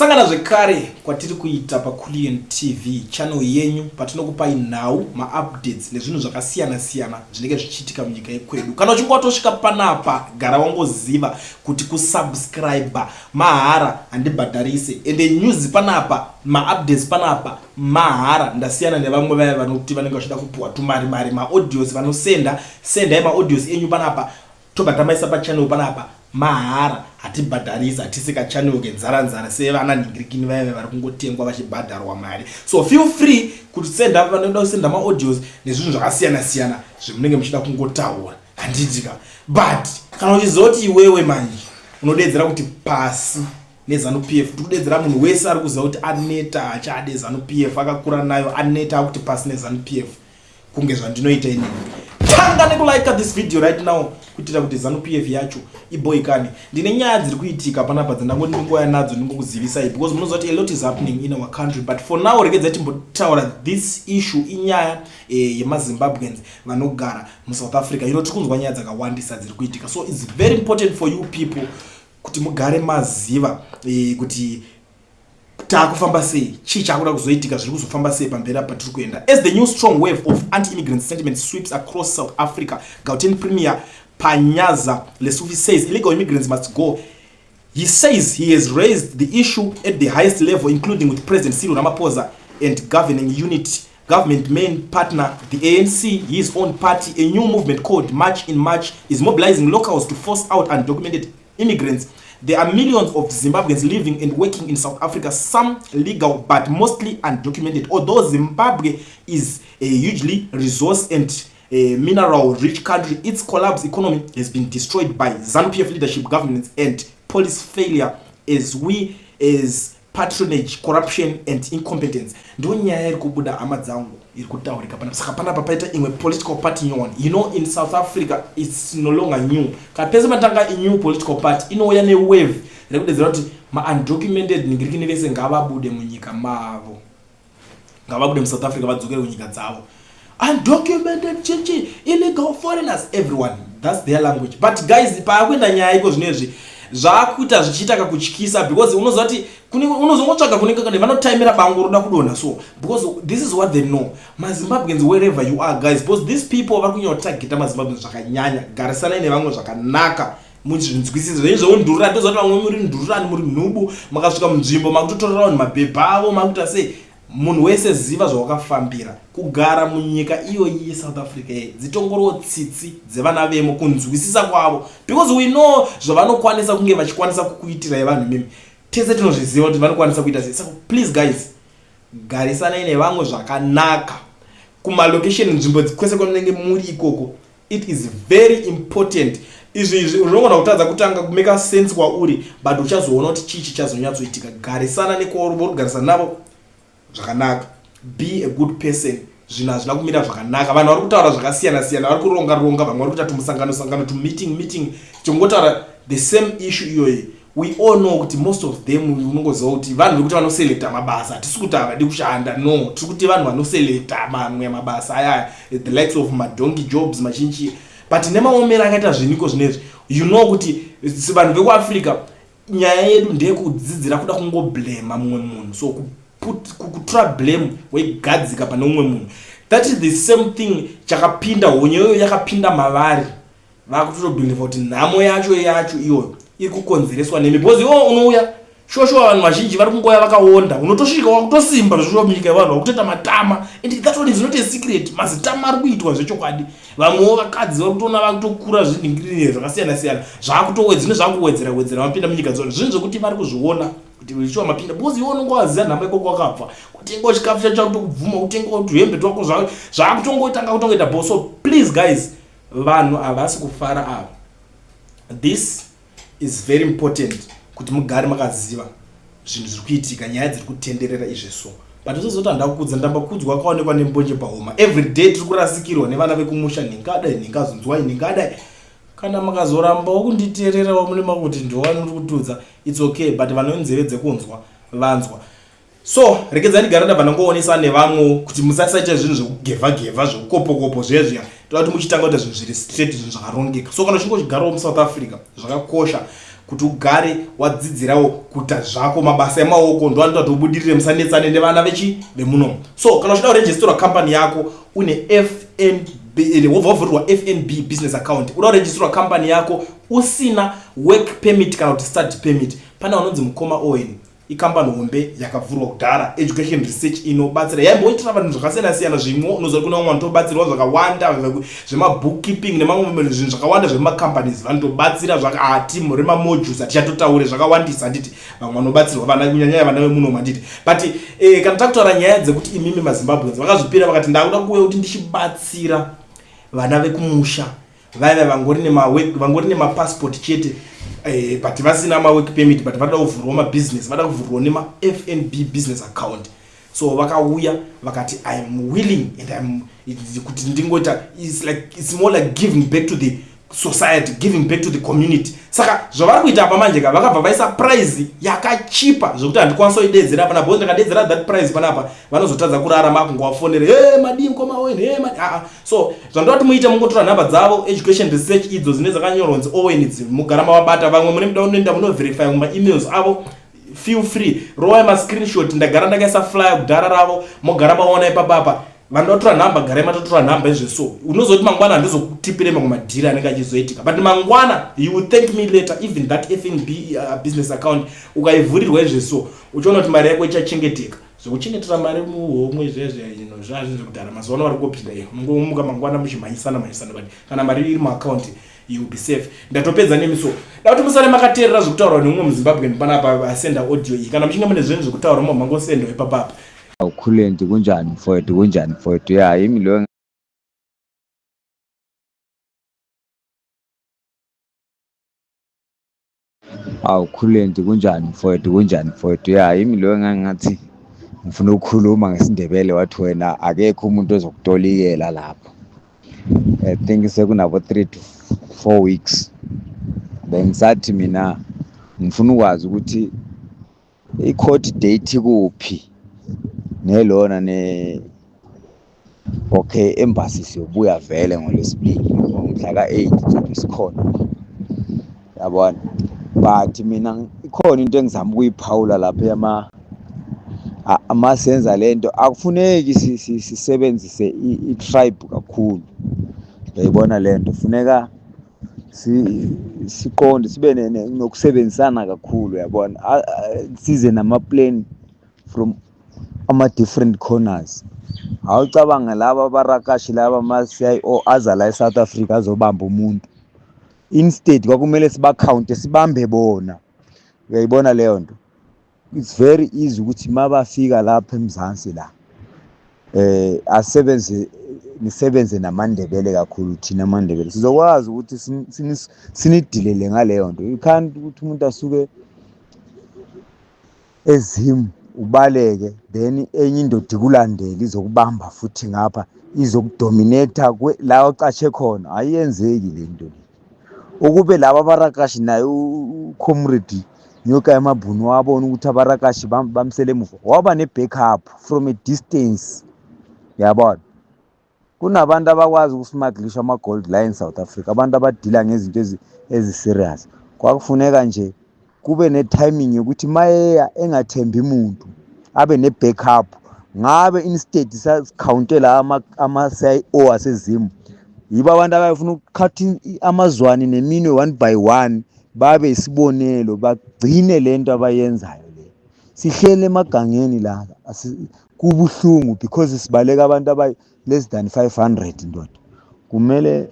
Sangana zvekare kwatiri kuita paKulian TV channel yenyu patinokupai nhau ma-updates nezvinhu zvakasiyana siyana zvinenge zvichiitika munyika yekwedu. Kana uchinge watosvika panapa, gara wangoziva kuti kusubscribe mahara handibhadharise, ende news panapa, ma-updates panapa mahara. Ndasiyana nevamwe vaya vanoti vanenge vachida kupiwa tumari ma-audios vanosenda ma-audios enyu panapa tobhadhamaisa pachannel panapa mahara. Hatibhadharisa, hatisika channel ngenzara sevana ningirikini vaya vari kungotengwa vachibhadharwa mari. So feel free kuti senda vanoda kusenda ma-audios nezvinhu zvakasiyana siyana zvemunenge muchida kungotaura. Handitika, but kana uchizoti iwewe manje unodedzera kuti pasi neZANU-PF, tikudedzera munhu wese ari kuziva kuti aneta achade ZANU-PF, akakura nayo aneta akuti pasi neZANU-PF, kunge zvandinoita inini. Tanga nekulike this video right now kuitira kuti ZANU-PF yacho iboyikane. Ndine nyaya dziri kuitika panapa dzandangoti ndingoya nadzo ndingokuzivisai, because munozoti a lot is happening in our country, but for now regedza timbotaura this issue inyaya yemaZimbabweans vanogara muSouth Africa. Tikunzwa nyaya dzakawandisa dziri kuitika, so it's very important for you people kuti mugare maziva kuti taakufamba sei, chii chakuda kuzoitika, zviri kuzofamba sei pamberi apa tiri kuenda. As the new strong wave of anti-immigrant sentiment sweeps across South Africa, Gauteng Premier Panyaza Lesufi says illegal immigrants must go. He says he has raised the issue at the highest level, including with President Cyril Ramaphosa and government main partner, the ANC. His own party, a new movement called March in March, is mobilizing locals to force out undocumented immigrants. There are millions of Zimbabweans living and working in South Africa, some legal but mostly undocumented. Although Zimbabwe is a hugely resource and mineral-rich country, its collapsed economy has been destroyed by ZANU-PF leadership, governance and police failure, as patronage, corruption and incompetence. Ndo nyaya iri kubuda hama dzangu iri kutaurika panapa. Saka panapa paita imwe political party nyowani. You know, in South Africa it's no longer new. Kapese matanga a new political party inouya ne wave rekudedzera kuti ma-undocumented ningirikini vese ngavabude munyika mavo, ngavabude muSouth Africa vadzokere kunyika dzavo. Undocumented chichi, illegal foreigners, everyone, that's their language. But guys, paakwenda nyaya iko zvinezvi zvakuita zvichiita kutyisa, because unozoti unozongotsvaga kunenge kana vanotaimira bango roda kudonha. So because this is what they know, maZimbabweans wherever you are guys, because these people vari kunyotageta maZimbabweans zvakanyanya. Garisanai nevamwe zvakanaka, munzwisise zveizvoundurira. Tozoti vamwe muri ndururani, muri nhubu, makasvika munzvimbo makutotorera vanhu mabhebha avo, makuita sei. Munhu wese ziva zvawakafambira kugara munyika iyoyi yeSouth Africa, dzitongoro tsitsi dzevana vemo, kunzwisisa kwavo, because we know zvavanokwanisa kunge vachikwanisa kukuitirai vanhu mimi. Tese tinozviziva kuti vanokwanisa kuita sei. So please guys, garisanai nevamwe zvakanaka kumalocation, nzvimbo kwese kwamunenge muri ikoko. It is very important. Izvi unogona kutadza kutanga kumeka sense kwauri, but uchazoona kuti chii chichazonyatsoitika. Garisana nekwauri kugarisana navo zvakanaka. Be a good person. Zvinhu hazvina kumira zvakanaka. Vanhu vari kutaura zvakasiyana siyana, vari kuronga, vamwe vari kuita tumusangano, meeting, chongotaura the same issue iyoyi. We all know kuti most of them unongoziva kuti vanhu vekuti vanoselekta mabasa. Hatisi kuti havadi kushanda, no, tiri kuti vanhu vanoselekta mamwe mabasa aya, the likes of madonki jobs machinji. But nemaomero akaita zviniko zvinezvi, you know kuti vanhu vekuAfrica nyaya yedu ndeyekudzidzira kuda kungoblame mumwe munhu. So kutora blame weigadzika pane umwe munhu, that is the same thing chakapinda honyeyo yakapinda mavari. Vakutobelieve kuti nhamo yacho iyoyo iri kukonzereswa nemi, because iwo unouya shosho vanhu vazhinji vari kungoya vakaonda, unotosvika wakutosimba zveshuwa munyika yevanhu vakutoita matama, and that one is not a secret. Mazitama ari kuitwa zvechokwadi. Vamwewo vakadzi vari kutoona vakutokura zviningirire zvakasiyana siyana, zvakutowedzera zvakuwedzera mapinda munyika dzavo, zvinhu zvokuti vari kuzviona kuti vichiwa mapinda, because iwo unongowaziva nhamba ikoko wakabva, kutenga chikafu chacho kutokubvuma, kutenga tuhembe twako zvakutongotanga kutongoita bo. So please guys, vanhu havasi kufara ava. This is very important kuti mugare makaziva zvinhu zviri kuitika, nyaya dziri kutenderera izveso. But usazoti handakudza, ndambakudzwa akaonekwa nembonje pahoma. Every day tiri kurasikirwa nevana vekumusha, ningadai ningazonzwai ningadai. Kana makazorambawo kunditeererawo mune makuti ndowani muri kutudza, it's okay, but vane nzeve dzekunzwa vanzwa. So regedzani garada vanongoonesa nevamwe kuti musasaita zvinhu zvekugevha zvekukopokopo zvezviya. Toda kuti muchitanga kuita zvinhu zviri straight, zvinhu zvakarongeka. So kana uchingochigarawo muSouth Africa, zvakakosha kuti ugare wadzidzirawo kuita zvako mabasa emaoko ndo anoita kuti ubudirire musanetsane nevana vemunomu. So kana uchida kuregistora company yako une FNB wobva FNB business account, uda kuregistora company yako usina work permit kana kuti study permit, pana unonzi Mukoma Owen ikambani hombe yakavhurwa kudhara education research inobatsira yaimboitira vanhu zvakasiyana-siyana zvimwe unoziva kuna vamwe vanotobatsirwa zvakawanda zvemabookkeeping nemamwe zvinhu zvakawanda zvemacompanies vanotobatsira timu remamodules hatichatotaure zvakawandisa handiti vamwe vanobatsirwa vana kunyanyanya vana vemunomu handiti but kana takutaura nyaya dzekuti imimi maZimbabweans vakazvipira vakati ndakuda kuuya kuti ndichibatsira vana vekumusha vaiva vangori nemapassport chete but vasina work permit but vada kuvhurwa mabusiness, vada kuvhurwa nema FNB business account. So vakauya vakati I'm willing and kuti ndingoita it's more like giving back to the society, giving back to the community. Saka zvavari kuita apa manje vakabva vaisa price yakachipa zvokuti handikwanisa kuidedzera pana bozi ndakadedzera that price panapa vanozotadza kurarama kungowafonera madi Mukoma Owen so zvandoti muite mungotora nhamba dzavo education research idzo dzine dzakanyorwa nzi Owen idzi mugara mavabata vamwe mune muda unoenda munoverify muma emails avo feel free rowa ma screenshot ndagara ndakaisa flyer kudhara ravo mogara maona ipapapa vandotora nhamba garai matotora nhamba izveso unozoti mangwana handizokutipire mamwe madhiri anenge achizoitika but mangwana you will thank me later even that FNB business account ukaivhurirwa izveso uchiona kuti mari yako ichachengeteka zvokuchengetera mari muhomwe zvezvinhu zvazvinhu zvekudhara mazuva ano vari kupinda iyo mungomuka mangwana muchimhanyisana but kana mari iri muaccount you will be safe. Ndatopedza nemiso kuti musare makateerera zvekutaurwa nemumwe muZimbabwean panapa asenda audio iyi kana muchinge mune zvinhu zvekutaura mangosenda ipapapa awukhulenti kunjani mfowethu ya yimi lo awukhulenti kunjani mfowethu ya yimi lo ngathi ngifuna ukukhuluma ngesindebele wathi wena akekho umuntu ozokutolikela lapho. I think sekunabo 3 to 4 weeks bengisathi mina ngifuna ukwazi ukuthi i-court date kuphi nelona okay embassy siyobuya vele ngoLwesibili ngomhla ka8 sikhona yabona but mina ikhona into engizama ukuyiphawula lapha amasenza lento akufuneki sisebenzise i-tribe kakhulu yayibona lento funeka siqonde sibe nokusebenzisana kakhulu yabona size nama-plan from ama-different corners. Awucabanga laba barakashi laba ama-CIO aza la eSouth Africa azobamba umuntu instead kwakumele sibakhawunte sibambe bona uyayibona leyo nto. It's very easy ukuthi mabafika lapha eMzansi la nisebenze namaNdebele kakhulu thina amaNdebele sizokwazi ukuthi sinidilele ngaleyo nto. You can't ukuthi umuntu asuke ezimu ubaleke then enye indoda ikulandela izokubamba futhi ngapha izokudominate la ocatshe khona ayenzeki lento le. Ukube laba abarakashi naye uComrade Nyoka Emabhunu wabona ukuthi abarakashi bamsele emuva waba ne-backup from a distance yabona. Kunabantu abakwazi ukusmaglisha ama-gold la in South Africa, abantu abadila ngezinto ezi-serious. Kwakufuneka nje kube ne-timing yokuthi mayeya engathembi muntu abe ne-backup ngabe instead sakhawuntela ama-CIO asezimu yibo abantu abafuna ukukhatha amazwani neminwe 1 by 1 babe isibonelo bagcine lento abayenzayo le. Sihlele emagangeni la kubuhlungu because sibaleka abantu aba less than 500 ndoda. Kumele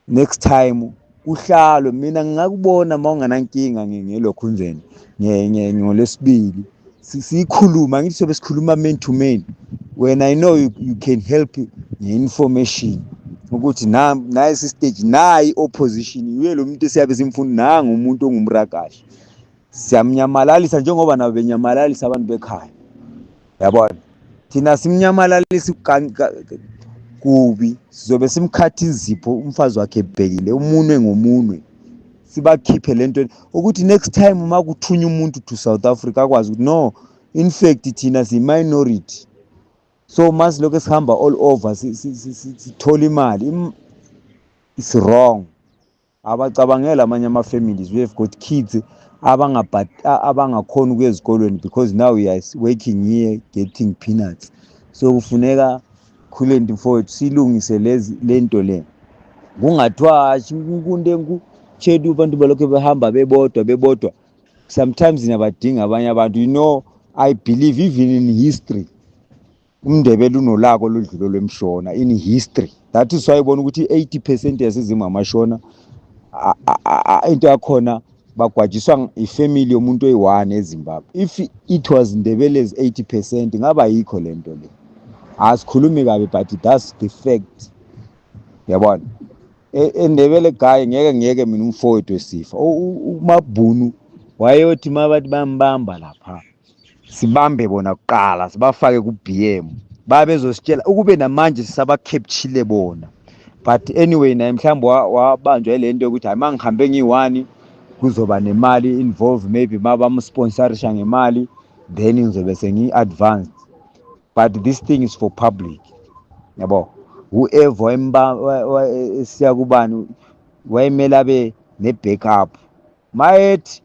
next time kuhlalwe mina ngingakubona mawunganankinga ngelokho nzeni ngoLwesibili sikhuluma ngithi sobe sikhuluma man to man when I know you can help nge-information ukuthi naye stage nayi opposition uye lo muntu siyabe simfuna nanga umuntu ongumrakashi siyamnyamalalisha njengoba nabo benyamalalisa abantu bekhaya yabona. Thina simnyamalalisha kubi sizobe simkhathi izipho umfazi wakhe ebhekile umunwe ngomunwe sibakhiphe lento ukuthi next time uma kuthunya umuntu to South Africa akwazi ukuthi no in fact thina si minority so mase lokho sihamba all over sithola imali. It's wrong abacabangela amanye ama-families we have got kids abangakhona ukuya ezikolweni because now we are working here getting peanuts. So kufuneka khulenti mfowethu silungise lento le, kungathiwa kunde chedu abantu balokho behamba bebodwa. Sometimes niyabadinga abanye abantu. You know, I believe even in history umndebele unolako lodlulo lwemshona in history. That is why ibona ukuthi 80% yasezimo amashona into yakhona bagwajiswa ifamily yomuntu oyi-1 eZimbabwe. If it was Ndebele's 80% ngaba yikho lento le. Asikhulumi kabi but that's the fact. Yabona, eNdebele guy ngeke mina umfowethu wesifa uMabhunu wayeyothi mabathi bambamba lapha sibambe bona kuqala sibafake ku-BM babezositshela ukube namanje sisabacapture bona. But anyway naye mhlawumbe wabanjwa ile nto yokuthi hayi mangihambe ngiyi-1 kuzoba nemali involve, maybe mabamsponsorisha ngemali then ngizobe sengi-advanced. But this thing is for public. Yabo, whoever siya kubani wayemele abe ne-backup. Mayethi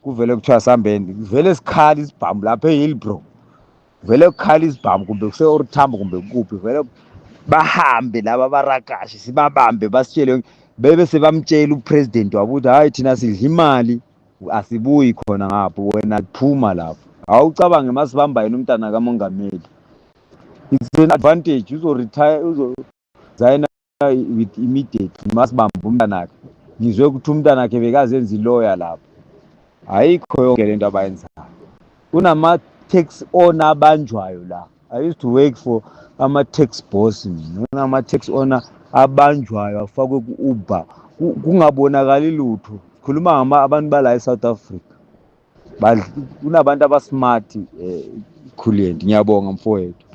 kuvele kuthiwa sambeni vele sikhali isibhamu lapha eHillbrow, vele kukhali isibhamu kumbe kuse-Orthambo kumbe kuphi, vele bahambe laba barakashi sibabambe basitshele bebe sebamtshela upresident wabo ukuthi hayi thina sidla imali asibuyi khona ngapho, wena phuma lapho. Awucabange masibamba yena umntana kamongameli. It's an advantage. Uzo-retire, uzo-resign with immediately masibamba umntanakhe. Ngizwe ukuthi umntanakhe bekazenza i-lawyer lapho. Ayikho yonke lento abayenzayo. Kunama-tax owner abanjwayo la. I used to work for ama-tax boss. Kunama-tax owner abanjwayo afakwe ku-Uber. Kungabonakali lutho. Khuluma abantu bala eSouth Africa. Kunabantu abasmart khulenti. Ngiyabonga mfowethu.